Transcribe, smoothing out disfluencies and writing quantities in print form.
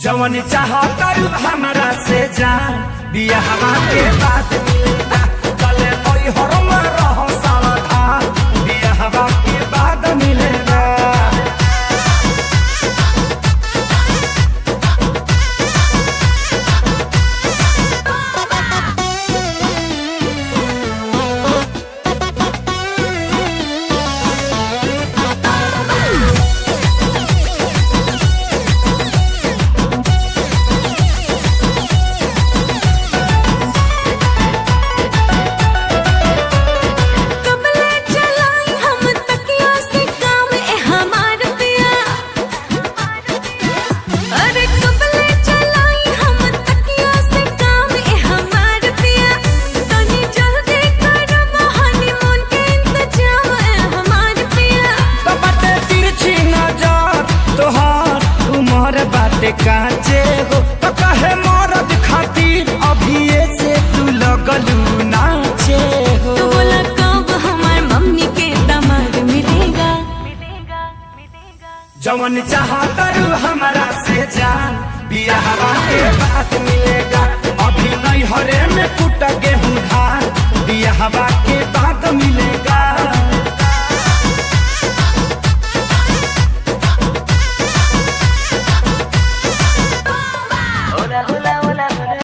जवन चाहता हमारा से जान बियाहवा के बाद मिलेगा चले कोई हरम रहो सावधान बियाहवा के बाद मिलेगा। काचे हो तो कहे मरद खातिर अभी से तू लगलू नाचे हो। तो बोला कब हमार मम्मी के दामाद मिलेगा जवन चाहता हमारा से जान बियाहवा के बाद मिलेगा अभी नहीं हरे में कुट गेहूं